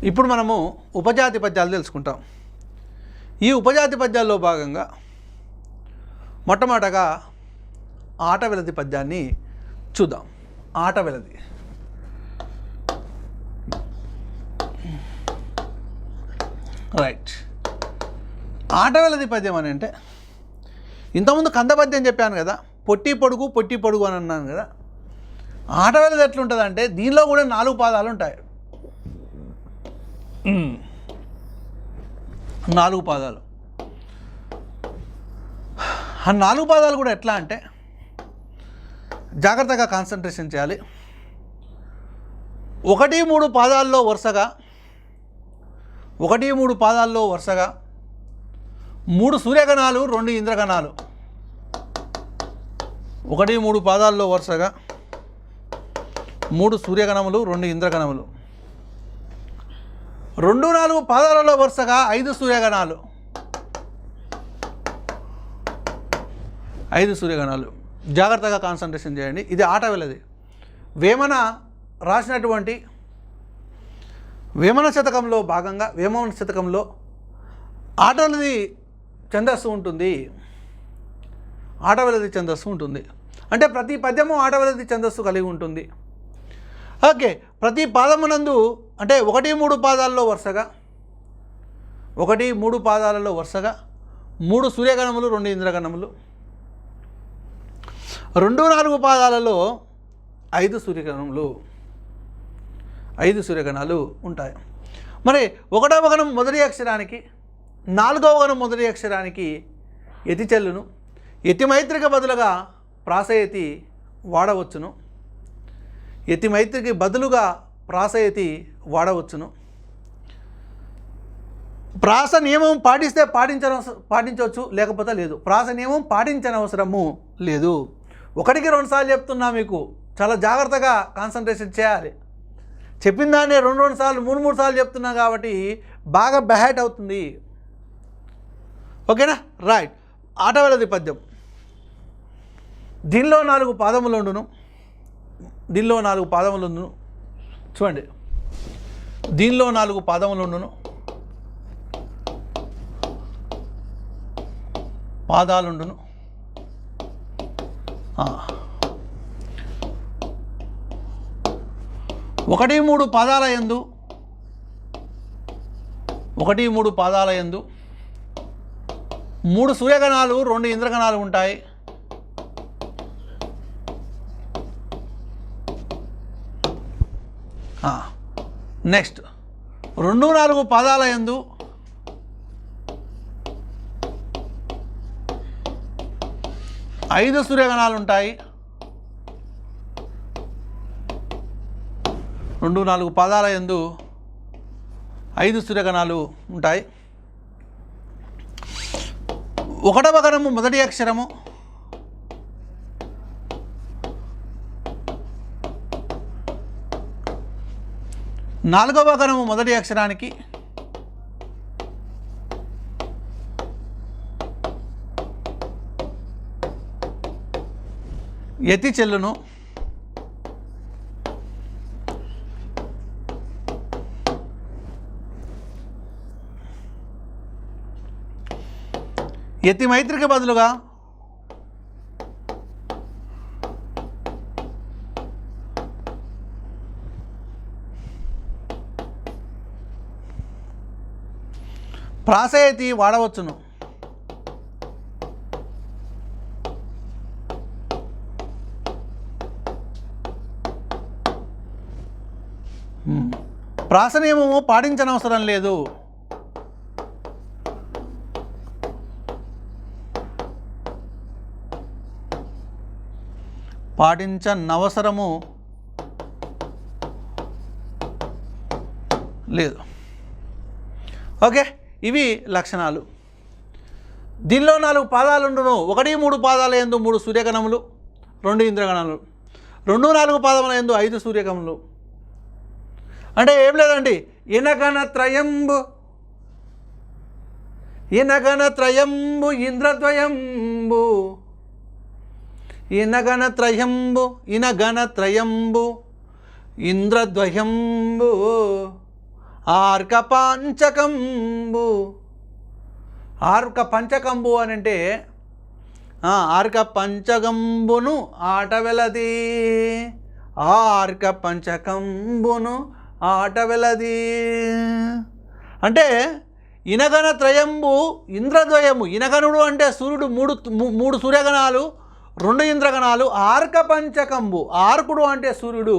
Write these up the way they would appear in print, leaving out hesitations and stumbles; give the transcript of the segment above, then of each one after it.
ఇప్పుడు మనము ఉపజాతి పద్యాలు తెలుసుకుంటాం. ఈ ఉపజాతి పద్యాల్లో భాగంగా మొట్టమొదటగా ఆట వెలది పద్యాన్ని చూద్దాం. ఆట వెలది రైట్. ఆట వెలది పద్యం అని అంటే ఇంతకుముందు కంద పద్యం చెప్పాను కదా, పొట్టి పొడుగు అని అన్నాను కదా. ఆట వెలది ఎట్లుంటుందంటే దీనిలో కూడా 4 పాదాలు ఉంటాయి. 4 పాదాలు. ఆ 4 పాదాలు కూడా ఎట్లా అంటే జాగ్రత్తగా కాన్సన్ట్రేషన్ చేయాలి. 1-3 పాదాల్లో వరుసగా 3 సూర్యగణాలు 2 ఇంద్రగణాలు. 1-3 పాదాల్లో వరుసగా 3 సూర్యగణములు 2 ఇంద్రగణములు. 2-4 పాదాలలో వరుసగా 5 సూర్యగణాలు. 5 సూర్యగణాలు. జాగ్రత్తగా కాన్సన్ట్రేషన్ చేయండి. ఇది ఆట వెలది. వేమన రాసినటువంటి వేమన శతకంలో భాగంగా వేమన శతకంలో ఆట వెలది ఛందస్సు ఉంటుంది. ఆట వెలది ఛందస్సు ఉంటుంది. అంటే ప్రతి పద్యము ఆట వెలది ఛందస్సు కలిగి ఉంటుంది. ఓకే. ప్రతి పాదమునందు అంటే 1-3 పాదాలలో వరుసగా 1-3 పాదాలలో వరుసగా 3 సూర్యగణములు 2 ఇంద్రగణములు. 2-4 పాదాలలో 5 సూర్యగణములు 5 సూర్యగణాలు ఉంటాయి. మరి 1వ గణం మొదటి అక్షరానికి 4వ గణం మొదటి అక్షరానికి యతి చెల్లును. యతి మైత్రికి బదులుగా ప్రాసయతి వాడవచ్చును. యతి మైత్రికి బదులుగా ప్రాసయతి వాడవచ్చును. ప్రాస నియమం పాటిస్తే పాటించవచ్చు, లేకపోతే లేదు. ప్రాస నియమం పాటించనవసరము లేదు. 1కి 2 సార్లు చెప్తున్నా, మీకు చాలా జాగ్రత్తగా కాన్సన్ట్రేషన్ చేయాలి. చెప్పిన దాన్ని 2 సార్లు 3 సార్లు చెప్తున్నా కాబట్టి బాగా బ్యాట్ అవుతుంది. ఓకేనా? రైట్. ఆట వెలది పద్యం. దీనిలో 4 పాదములు ఉండును. చూడండి, దీనిలో 4 పాదములు ఉండును. పాదాలుండును. 1-3 పాదాల యందు 3 సూర్యగణాలు 2 ఇంద్రగణాలు ఉంటాయి. నెక్స్ట్ 2-4 పాదాల యందు 5 సూర్యగణాలు ఉంటాయి. 2-4 పాదాల యందు 5 సూర్యగణాలు ఉంటాయి. 1వ గణము మొదటి అక్షరము 4వ గణము మొదటి అక్షరానికి యతి చెల్లును. యతి మైత్రికి బదులుగా ప్రాసయతి వాడవచ్చును. ప్రాస నియమము పాటించనవసరం లేదు. పాటించనవసరము లేదు. ఓకే, ఇవి లక్షణాలు. దీనిలో 4 పాదాలుండును. 1-3 పాదాల యందు 3 సూర్యగణములు 2 ఇంద్రగణములు. 2-4 పాదముల యందు 5 సూర్యగణములు. అంటే ఏం లేదండి, ఇనగణ త్రయంబు ఇంద్రద్వయంబు. ఇనగణ త్రయంబు ఇంద్రద్వయంబు ఆర్క పంచకంబు. ఆర్క పంచకంబు అని అంటే ఆర్క పంచకంబును ఆట వెలది. ఆర్క పంచకంబును ఆట వెలది అంటే ఇనగణ త్రయంబు ఇంద్రద్వయము. ఇనగణుడు అంటే సూర్యుడు, మూడు సూర్యగణాలు, 2 ఇంద్రగణాలు. ఆర్క పంచకంబు, ఆర్కుడు అంటే సూర్యుడు,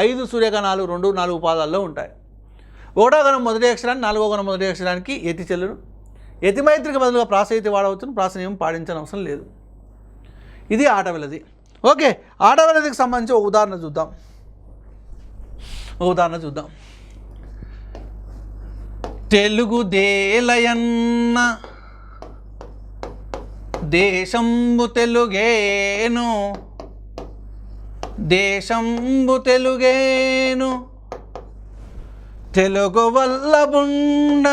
5 సూర్యగణాలు 2, 4 పాదాల్లో ఉంటాయి. 1వ గణం మొదటి అక్షరాన్ని, 4వ గణం మొదటి అక్షరానికి యతి చెల్లును. యతిమైత్రికి బదులుగా ప్రాసయతి వాడవచ్చును. ప్రాసనియం పాటించిన అవసరం లేదు. ఇది ఆటవెలది. ఓకే, ఆటవెలదికి సంబంధించి ఒక ఉదాహరణ చూద్దాం. తెలుగు దేలయన్న దేశంబు తెలుగేను. దేశంబు తెలుగేను తెలుగు వల్లబుండ.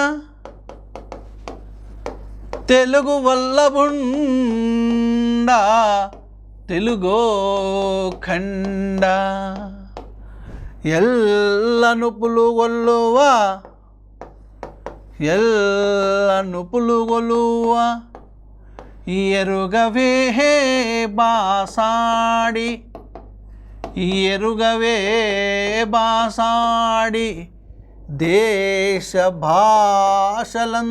తెలుగు వల్లబుండ తెలుగో ఖండ. ఎల్ల నుపులు గొల్లువా. ఎల్ల నుపులు గొలువా ఎరుగవే బాసాడి. ఎరుగవే బాసాడి దేశ భాషలందు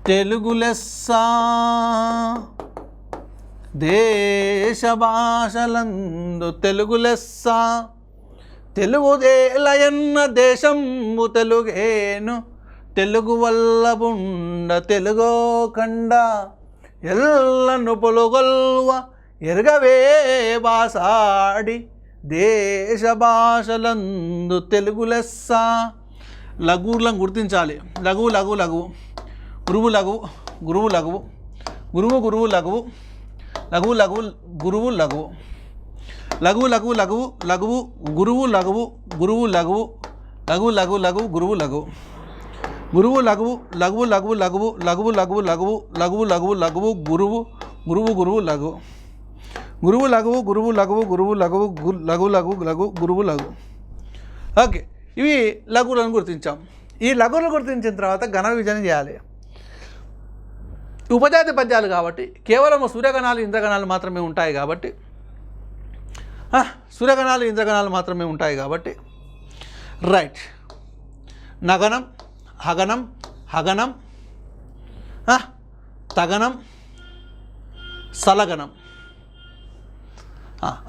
తెలుగు లెస్స. దేశ భాషలందు తెలుగు లెస్స. తెలుగుదేలయన్న దేశంబు తెలుగేను. తెలుగు వల్లబుండ తెలుగో ఖండ. ఎల్ల నుపులు గొల్వ ఎరుగవే బాసాడి దేశ భాషలందు తెలుగు లెస్స. లఘువులను గుర్తించాలి. లఘువు లఘువు లఘువు, గురువు లఘువు, గురువు లఘువు, గురువు గురువు లఘువు, లఘువు లఘువు గురువు లఘువు, లఘువు లఘువు లఘువు లఘువు గురువు లఘువు, గురువు లఘువు, లఘువు లఘువు లఘువు గురువు లఘువు, గురువు లఘువు, లఘువు లఘువు లఘువు, లఘువు లఘువు లఘువు, లఘువు లఘువు లఘువు గురువు, గురువు గురువు లఘువు, గురువు లఘువు, గురువు లఘువు, గురువు లఘువు, లఘు లఘు లఘు గురువు లఘు. ఓకే, ఇవి లఘువులను గుర్తించాం. ఈ లఘువులను గుర్తించిన తర్వాత ఘన విభజన చేయాలి. ఉపజాతి పద్యాలు కాబట్టి కేవలం సూర్యగణాలు ఇంద్రగణాలు మాత్రమే ఉంటాయి కాబట్టి సూర్యగణాలు ఇంద్రగణాలు మాత్రమే ఉంటాయి కాబట్టి రైట్. నగనం, హగనం, హగనం, తగనం, సలగనం.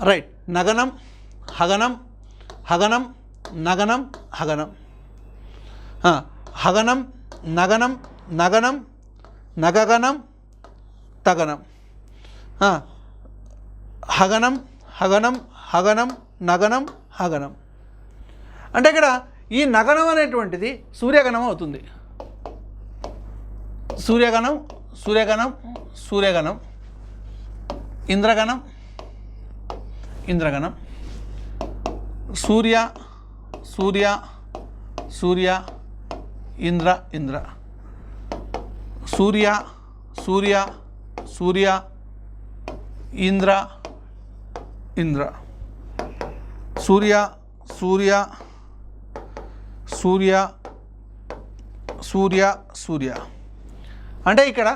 రైట్. నగనం, హగనం, హగనం, నగనం, హగనం, హగనం, నగనం, నగనం, నగగనం, తగనం. హగనం, హగనం, హగనం, నగనం, హగనం. అంటే ఇక్కడ ఈ నగనం అనేటువంటిది సూర్యగణం అవుతుంది. సూర్యగణం, సూర్యగణం, సూర్యగణం, ఇంద్రగణం, ఇంద్రగణం, సూర్య, సూర్య, సూర్య, ఇంద్ర, ఇంద్ర, సూర్య, సూర్య, సూర్య, ఇంద్ర, ఇంద్ర, సూర్య, సూర్య, సూర్య, సూర్య, సూర్య. అంటే ఇక్కడ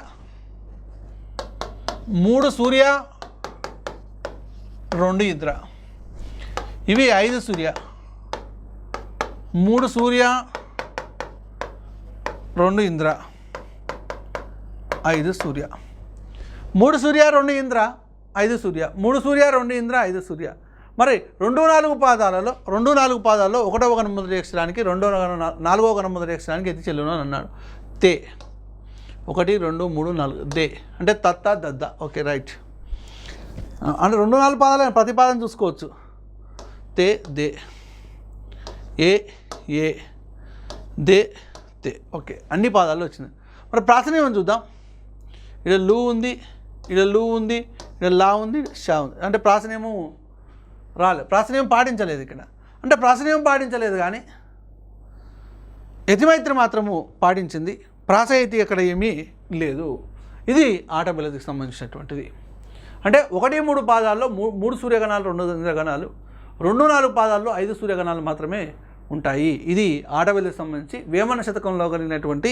3 సూర్య, 2 ఇంద్ర, ఇవి 5 సూర్య. 3 సూర్య, 2 ఇంద్ర, 5 సూర్య. 3 సూర్య, 2 ఇంద్ర, 5 సూర్య. 3 సూర్య, 2 ఇంద్ర, 5 సూర్య. మరి 2-4 పాదాలలో 2-4 పాదాల్లో 1వ గణం మొదటి అక్షరానికి 4వ గణం మొదటి అక్షరానికి ఎత్తి చెల్లును అని అన్నాడు. తే 1 2 3 4 దే అంటే తత్త దద్ద. Okay right. అంటే 2-4 పాదాలు ప్రతిపాదన చూసుకోవచ్చు. తే దే, ఏ ఏ, దే తే. ఓకే, అన్ని పాదాల్లో వచ్చినాయి. మరి ప్రాసనీయం చూద్దాం. ఇక్కడ లు ఉంది, ఇక్కడ లు ఉంది, ఇక్కడ లా ఉంది, షా ఉంది. అంటే ప్రాసనీయము రాలేదు, ప్రాసనీయం పాటించలేదు ఇక్కడ. అంటే ప్రాసనీయం పాటించలేదు కానీ యతిమైత్రి మాత్రము పాటించింది. ప్రాసయతి అక్కడ ఏమీ లేదు. ఇది ఆటబెలదికి సంబంధించినటువంటిది. అంటే 1-3 పాదాల్లో 3 సూర్యగణాలు, 2 ఇంద్రగణాలు, 2-4 పాదాల్లో 5 సూర్యగణాలు మాత్రమే ఉంటాయి. ఇది ఆడవెల్లికి సంబంధించి వేమన శతకంలో కలిగినటువంటి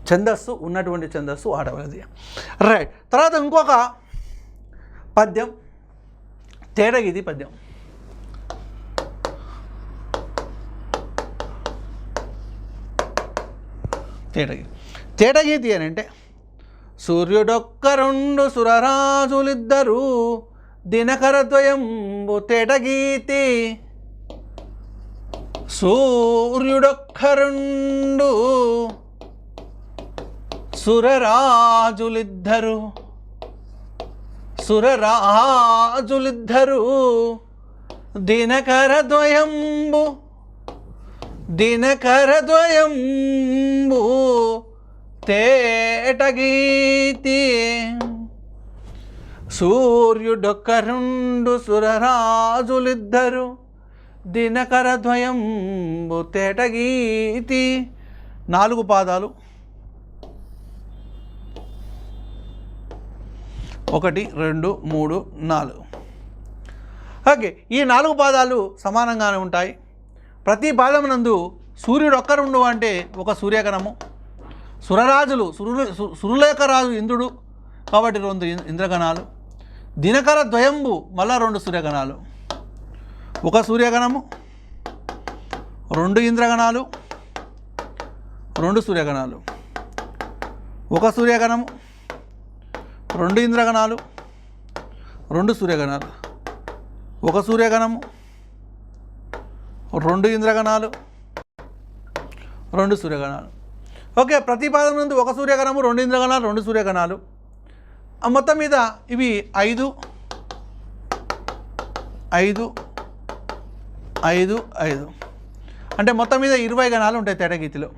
ఛందస్సు, ఉన్నటువంటి ఛందస్సు ఆడవెల్లిది. రైట్. తర్వాత ఇంకొక పద్యం తేటగీతి పద్యం. తేటగీతి అని అంటే సూర్యుడొక్క రెండు సురరాజులిద్దరు దినకరద్వయంబు తేటగీతి. సూర్యుడొక్క రెండు సురరాజులిద్దరు దినకరద్వయంబు తేటగీతి. సూర్యుడొక్క రెండు సురరాజులిద్దరు దినకరద్వయంబు తేటగీతి. 4 పాదాలు. 1 2 3 4. ఓకే, ఈ 4 పాదాలు సమానంగానే ఉంటాయి. ప్రతి పాదమునందు సూర్యుడు ఒక్క రెండు అంటే ఒక సూర్యగణము, సురరాజులు సురులేఖరాజు ఇంద్రుడు కాబట్టి 2 ఇంద్రగణాలు, దినకర ద్వయంబు మళ్ళా 2 సూర్యగణాలు, ఒక సూర్యగణము 2 ఇంద్రగణాలు 2 సూర్యగణాలు, ఒక సూర్యగణము 2 ఇంద్రగణాలు 2 సూర్యగణాలు, ఒక సూర్యగణము 2 ఇంద్రగణాలు 2 సూర్యగణాలు. ఓకే, ప్రతి పాదం నుండి ఒక సూర్యగణము 2 ఇంద్రగణాలు 2 సూర్యగణాలు. మొత్తం మీద ఇవి 5 5 5 5 అంటే మొత్తం మీద 20 గణాలు ఉంటాయి తేటగీతిలో.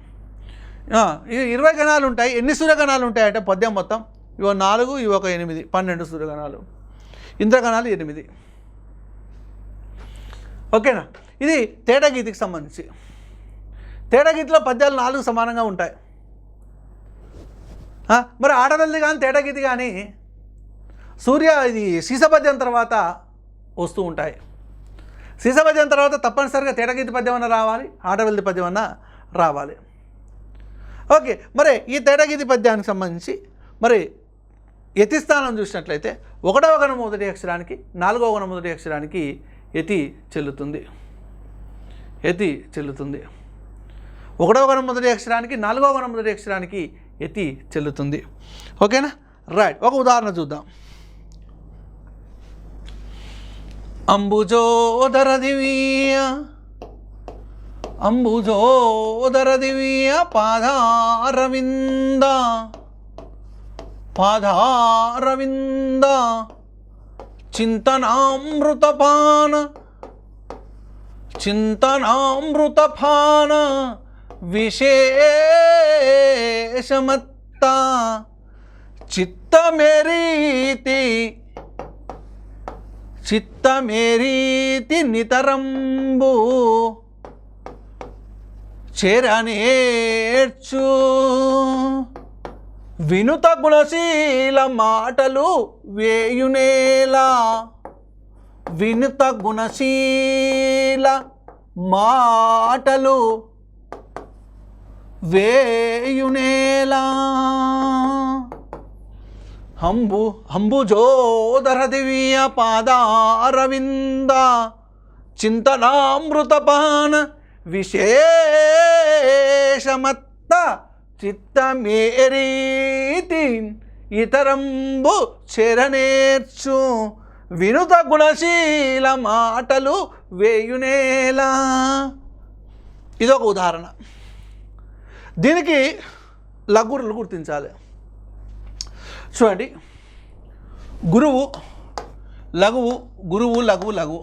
20 గణాలు ఉంటాయి. ఎన్ని సూర్యగణాలు ఉంటాయంటే పద్యం మొత్తం ఇవి 4 ఇవి ఒక 8 12 సూర్యగణాలు, ఇంద్రగణాలు 8. ఓకేనా? ఇది తేటగీతికి సంబంధించి. తేటగీతిలో పద్యాలు 4 సమానంగా ఉంటాయి. మరి ఆడవెల్లి కానీ తేటగీతి కానీ ఇది సీసపద్యం తర్వాత వస్తూ ఉంటాయి. సీసపద్యం తర్వాత తప్పనిసరిగా తేటగీతి పద్యం అన్న రావాలి, ఆడవెల్లి పద్యం అన్న రావాలి. ఓకే, మరి ఈ తేటగీతి పద్యానికి సంబంధించి మరి యతిస్థానం చూసినట్లయితే 1వ గణం మొదటి అక్షరానికి 4వ గణం మొదటి అక్షరానికి యతి చెల్లుతుంది. 1వ గణం మొదటి అక్షరానికి 4వ గణం మొదటి అక్షరానికి యతి చెల్లుతుంది. ఓకేనా? రైట్. ఒక ఉదాహరణ చూద్దాం. అంబుజోదర దివ్య పాదారవింద చింతనామృతపాన విశేషమత్త చిత్తమేరీతి నితరంబు చేరనేర్చు వినుత గుణశీల మాటలు వేయునేలా. వినుత గుణశీల మాటలు వేయునేలా. అంబుజోదర దివ్య పాదారవింద చింతనామృతపాన విశేషమత్త చిత్తమేరీతి ఇతరంబు చెరనేర్చు వినుత గుణశీల మాటలు వేయునేలా. ఇదొక ఉదాహరణ. దీనికి లఘువులు గుర్తించాలి. చూడండి, గురువు లఘువు, గురువు లఘువు లఘువు,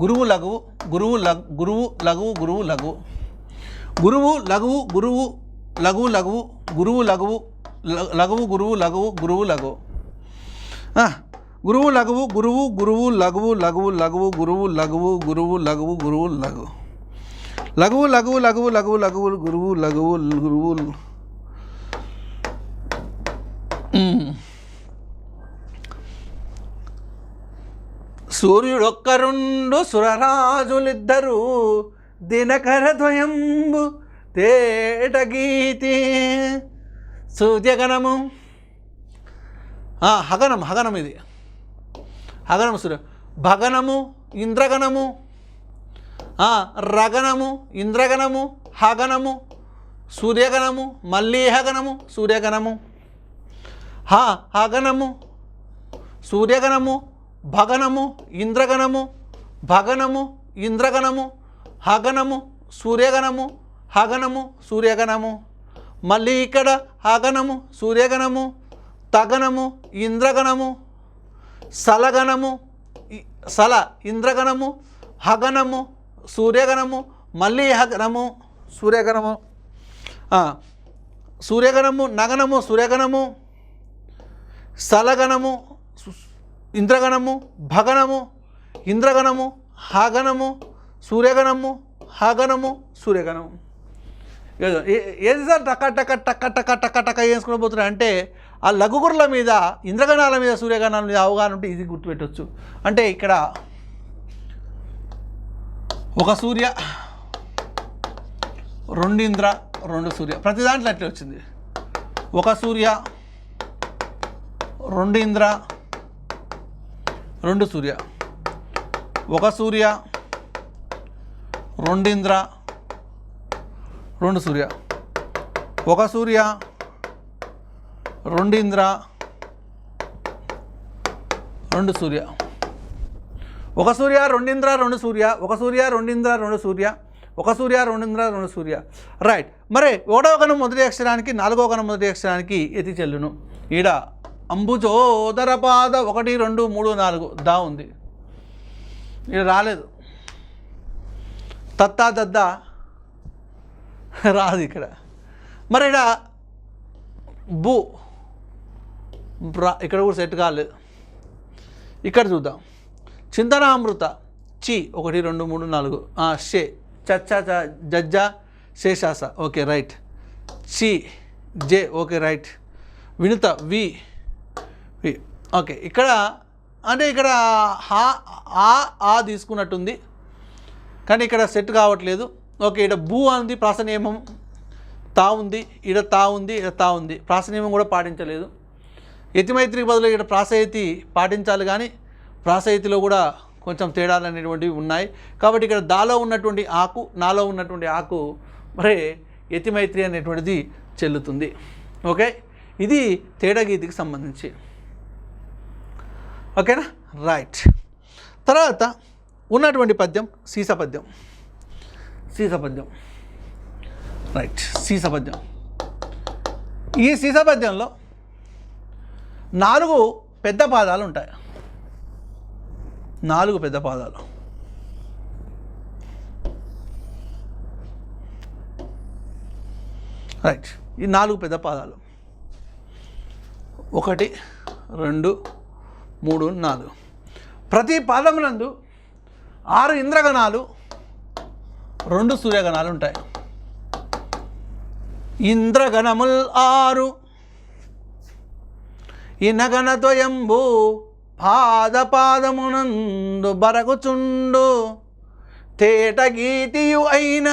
గురువు లఘువు, గురువు లఘువు, గురువు లఘువు, గురువు లఘువు, గురువు లఘువు లఘువు, గురువు లఘువు లఘువు, గురువు లఘువు, గురువు లఘువు, గురువు లఘువు, గురువు లఘువు లఘువు లఘువు, గురువు లఘువు, గురువు లఘువు, గురువు లఘువు, లఘువు లఘువు లఘువు లఘువు లఘువు, గురువు లఘువు, గురువు. సూర్యుడొక్క రెండు సురరాజులిద్దరు దినకరద్వయంబు తేట గీతి సూర్యగణము హగనం ఇది హగనం సూర్య భగనము ఇంద్రగణము రగణము ఇంద్రగణము హగనము సూర్యగణము మళ్ళీ హగనము సూర్యగణము హగనము సూర్యగణము భగనము ఇంద్రగణము భగనము ఇంద్రగణము హగనము సూర్యగణము హగనము సూర్యగణము మళ్ళీ ఇక్కడ హగనము సూర్యగణము తగనము ఇంద్రగణము సలగణము సల ఇంద్రగణము హగనము సూర్యగణము మళ్ళీ హగనము సూర్యగణము సూర్యగణము నగనము సూర్యగణము సలగణము ఇంద్రగణము భగనము ఇంద్రగణము హగనము సూర్యగణము హగనము సూర్యగణము. ఏది సార్ టక్క టక్క టక్క టక్క టక్క టక్క వేసుకుని పోతున్నా అంటే ఆ లఘుగురుల మీద ఇంద్రగణాల మీద సూర్యగణాల మీద అవగాహన ఉంటే ఇది గుర్తుపెట్టవచ్చు. అంటే ఇక్కడ ఒక సూర్య రెండు ఇంద్ర రెండు సూర్య ప్రతి దాంట్లో అట్లే వచ్చింది. ఒక సూర్య రెండు ఇంద్ర రెండు సూర్య ఒక సూర్య రెండు ఇంద్ర రెండు సూర్య ఒక సూర్య రెండు ఇంద్ర రెండు సూర్య ఒక సూర్య రెండు ఇంద్ర రెండు సూర్య ఒక సూర్య రెండు ఇంద్ర రెండు సూర్య ఒక సూర్య రెండు ఇంద్ర రెండు సూర్య. రైట్. మరి ఒకటవ గణం మొదటి అక్షరానికి నాలుగవ గణం మొదటి అక్షరానికి ఎతి చెల్లును. ఈడ అంబుజోదర పాద 1 2 3 4 దా ఉంది. ఈడ రాలేదు. తత్తా దద్దా రాదు ఇక్కడ. మరి ఇక్కడ బు ఇక్కడ కూడా సెట్ కాలేదు. ఇక్కడ చూద్దాం. చింతనామృత చి 1 2 3 4 షే చచ్చ జజ్జ శేషాస ఓకే రైట్. చి జే ఓకే రైట్. వినుత వి వి ఓకే. ఇక్కడ అంటే ఇక్కడ ఆ తీసుకున్నట్టుంది కానీ ఇక్కడ సెట్ కావట్లేదు. ఓకే. ఇక్కడ భూ అంది ప్రాస నియమం తా ఉంది, ఇక్కడ తా ఉంది, ఇక్కడ తా ఉంది. ప్రాస నియమం కూడా పాటించలేదు. యతిమైత్రికి బదులు ఇక్కడ ప్రాసయతి పాటించాలి కానీ ప్రాసయతిలో కూడా కొంచెం తేడాలు అనేటువంటివి ఉన్నాయి. కాబట్టి ఇక్కడ దాలో ఉన్నటువంటి ఆకు నాలో ఉన్నటువంటి ఆకు మరి యతిమైత్రి అనేటువంటిది చెల్లుతుంది. ఓకే. ఇది తేడాగీతికి సంబంధించి. ఓకేనా. రైట్. తర్వాత ఉన్నటువంటి పద్యం సీసపద్యం. సీసపద్యం రైట్. సీసపద్యం. ఈ సీసపద్యంలో 4 పెద్ద పాదాలు ఉంటాయి. 4 పెద్ద పాదాలు. రైట్. ఈ 4 పెద్ద పాదాలు 1 2 3 4. ప్రతి పాదమునందు 6 ఇంద్రగణాలు 2 సూర్యగణాలు ఉంటాయి. ఇంద్రగణముల్ 6 ఇనగణద్వయంబు పాదమునందు బరగుచుండు తేట గీతియు అయిన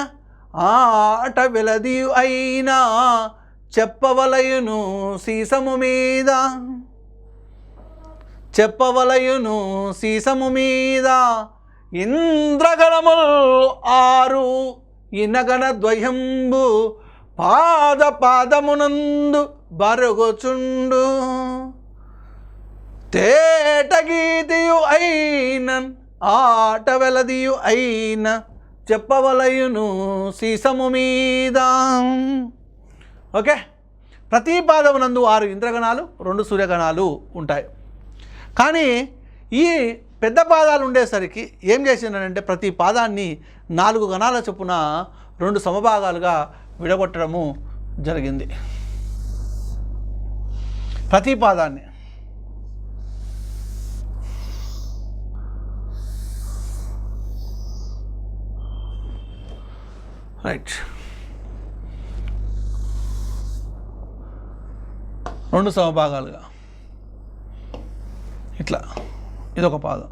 ఆట వెలదియు అయిన చెప్పవలయును సీసము మీద చెప్పవలయును సీసము మీద ఇంద్రగణముల్ 6 ఇనగణద్వయంబు పాదమునందు బరగుచుండు తేట గీతియు అయిన ఆట వెలదియు అయిన చెప్పవలయును సీసము మీద. ఓకే. ప్రతి పాదమునందు 6 ఇంద్రగణాలు 2 సూర్యగణాలు ఉంటాయి. కానీ ఈ పెద్ద పాదాలు ఉండేసరికి ఏం చేసిందంటే ప్రతి పాదాన్ని 4 గణాల చొప్పున 2 సమభాగాలుగా విడగొట్టడము జరిగింది. ప్రతి పాదాన్ని రైట్ 2 సమభాగాలుగా ఇట్లా ఇదొక పాదం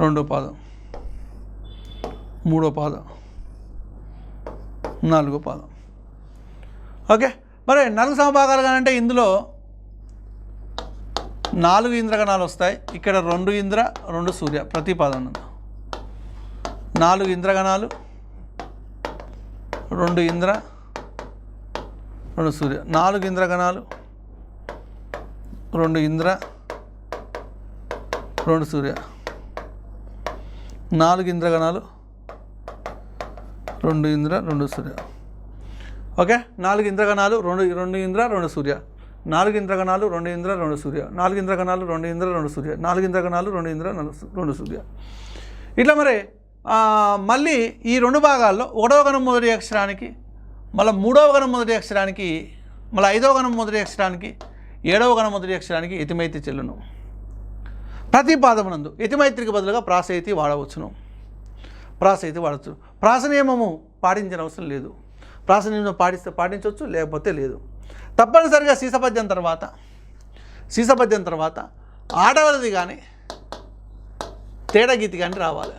రెండో పాదం, మూడో పాదం, నాలుగో పాదం. ఓకే, మరి 4 సమభాగాలుగా అంటే ఇందులో 4 ఇంద్రగణాలు వస్తాయి. ఇక్కడ 2 ఇంద్ర 2 సూర్య ప్రతి పాదం నందు 4 ఇంద్రగణాలు, 2 ఇంద్ర 2 సూర్య, 4 ఇంద్రగణాలు, 2 ఇంద్ర 2 సూర్య, 4 ఇంద్రగణాలు, 2 ఇంద్ర 2 సూర్య. ఓకే, 4 ఇంద్రగణాలు, 2 ఇంద్ర 2 సూర్య, 4 ఇంద్రగణాలు, 2 ఇంద్ర 2 సూర్య, 4 ఇంద్రగణాలు, 2 ఇంద్ర 2 సూర్య, 4 ఇంద్రగణాలు, 2 ఇంద్ర 2 సూర్య. ఇట్లా మరి మళ్ళీ ఈ 2 భాగాల్లో 1వ గణం మొదటి అక్షరానికి, మళ్ళీ 3వ గణం మొదటి అక్షరానికి, మళ్ళీ 5వ గణం మొదటి అక్షరానికి, 7వ గణం మొదటి అక్షరానికి యతిమైత్రి చెల్లును. ప్రతి పాదమునందు యతిమైత్రికి బదులుగా ప్రాసయతి వాడవచ్చును. ప్రాసయతి వాడవచ్చు. ప్రాస నియమము పాటించిన అవసరం లేదు. ప్రాస నియమం పాటిస్తే పాటించవచ్చు, లేకపోతే లేదు. తప్పనిసరిగా సీసపద్యం తర్వాత ఆడవలది కానీ తేడగీతి కానీ రావాలి.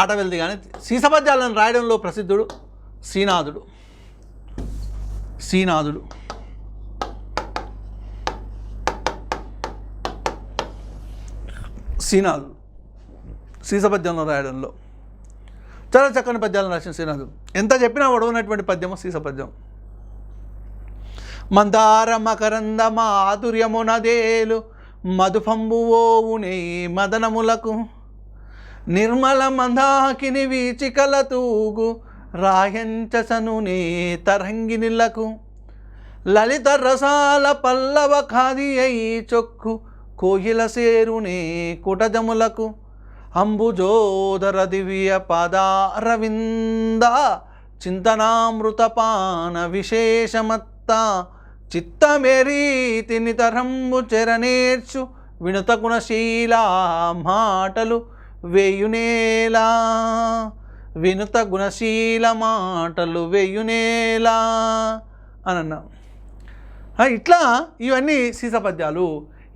ఆటవెల్ది కానీ సీసపద్యాలను రాయడంలో ప్రసిద్ధుడు శ్రీనాథుడు. శ్రీనాథుడు సీసపద్యంలో రాయడంలో చాలా చక్కని పద్యాలను రాసిన శ్రీనాథుడు. ఎంత చెప్పినా ఒడవనటువంటి పద్యము సీసపద్యం. మందార మకరంద మాధుర్యమునదేలు మధుపంబువోవునే మదనములకు నిర్మల మందాకిని వీచికల తూగు రాయంచసనునే తరంగినిలకు లలిత రసాల పల్లవ ఖాది అయి చొక్కు కోయిల సేరునే కుటజములకు అంబుజోదర దివ్య పాదారవింద చింతనామృతపాన విశేషమత్త చిత్తమేరీతి నితరంబు చెరనేర్చు వినుత గుణశీలా మాటలు వేయునేలా. వినుత గుణశీల మాటలు వేయునేలా అని అన్నాం. ఇట్లా ఇవన్నీ సీసపద్యాలు.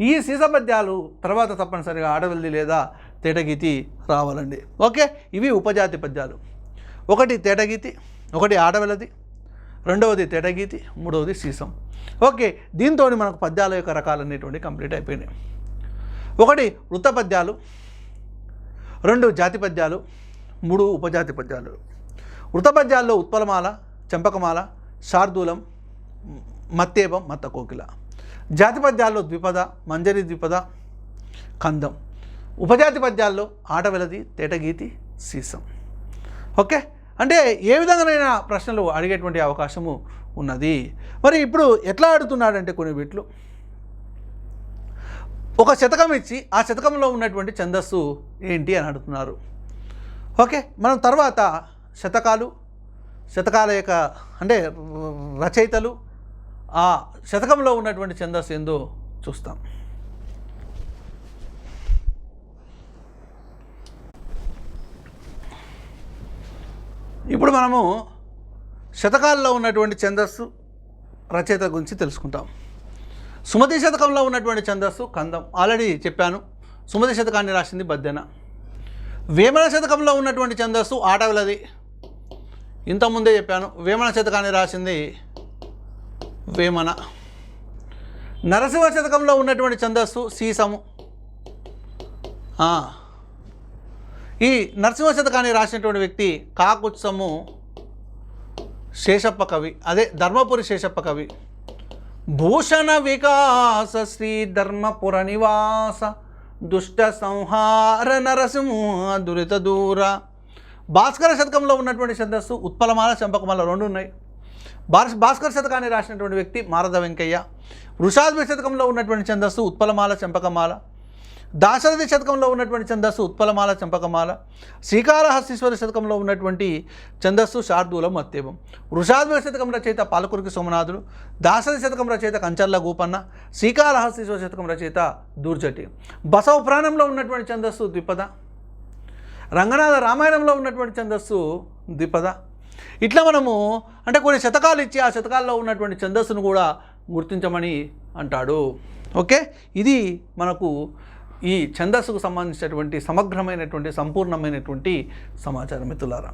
ఈ సీసపద్యాలు తర్వాత తప్పనిసరిగా ఆడవెల్ది లేదా తేటగీతి రావాలండి. ఓకే, ఇవి ఉపజాతి పద్యాలు. ఒకటి తేటగీతి, ఒకటి ఆడవెలది, రెండవది తేటగీతి, మూడవది సీసం. ఓకే, దీంతో మనకు పద్యాల యొక్క రకాలనేటువంటి కంప్లీట్ అయిపోయినాయి. ఒకటి వృత్త పద్యాలు, 2 జాతి పద్యాలు, 3 ఉపజాతి పద్యాలు. వృత్త పద్యాల్లో ఉత్పలమాల, చంపకమాల, శార్దూలం, మత్తేపం, మత్త కోకిల. జాతి పద్యాల్లో ద్విపద, మంజరి ద్విపద, కందం. ఉపజాతి పద్యాల్లో ఆటవెలది, తేటగీతి, సీసం. ఓకే, అంటే ఏ విధంగానైనా ప్రశ్నలు అడిగేటువంటి అవకాశము ఉన్నది. మరి ఇప్పుడు ఎట్లా అడుగుతున్నాడంటే కొన్ని బిట్లు ఒక శతకం ఇచ్చి ఆ శతకంలో ఉన్నటువంటి ఛందస్సు ఏంటి అని అడుగుతున్నారు. ఓకే, మనం తర్వాత శతకాల యొక్క అంటే రచయితలు ఆ శతకంలో ఉన్నటువంటి ఛందస్సు ఏందో చూస్తాం. ఇప్పుడు మనము శతకాల్లో ఉన్నటువంటి ఛందస్సు రచయిత గురించి తెలుసుకుంటాం. సుమతి శతకంలో ఉన్నటువంటి ఛందస్సు కందం. ఆల్రెడీ చెప్పాను, సుమతి శతకాన్ని రాసింది బద్దెన. వేమన శతకంలో ఉన్నటువంటి ఛందస్సు ఆటవెలది. ఇంతకుముందే చెప్పాను, వేమన శతకాన్ని రాసింది వేమన. నరసింహ శతకంలో ఉన్నటువంటి ఛందస్సు సీసము. ఈ నరసింహ శతకాన్ని రాసినటువంటి వ్యక్తి కాకుత్సము శేషప్ప కవి, అదే ధర్మపురి శేషప్ప కవి. భూషణ వికాస శ్రీ ధర్మపుర నివాస దుష్ట సంహార నరసింహ దురిత దూర. భాస్కర శతకంలో ఉన్నటువంటి ఛందస్సు ఉత్పలమాల, చంపకమాల 2 ఉన్నాయి. భాస్కర శతకాన్ని రాసినటువంటి వ్యక్తి మారద వెంకయ్య. వృషాద్వి శతకంలో ఉన్నటువంటి ఛందస్సు ఉత్పలమాల, చంపకమాల. దాశరథి శతకంలో ఉన్నటువంటి ఛందస్సు ఉత్పలమాల, చంపకమాల. శ్రీకాళహస్తీశ్వర శతకంలో ఉన్నటువంటి ఛందస్సు శార్దూలం, మత్తేపం. వృషాద్వి శతకం రచయిత పాలకురికి సోమనాథుడు. దాశరథి శతకం రచయిత కంచర్ల గోపన్న. శ్రీకాళహస్తీశ్వర శతకం రచయిత దూర్జటి. బసవ పురాణంలో ఉన్నటువంటి ఛందస్సు ద్విపద. రంగనాథ రామాయణంలో ఉన్నటువంటి ఛందస్సు ద్విపద. ఇట్లా మనము అంటే కొన్ని శతకాలు ఇచ్చి ఆ శతకాల్లో ఉన్నటువంటి ఛందస్సును కూడా గుర్తించమని అంటాడు. ఓకే, ఇది మనకు ఈ ఛందస్సుకు సంబంధించినటువంటి సమగ్రమైనటువంటి సంపూర్ణమైనటువంటి సమాచారం మిత్రులారా.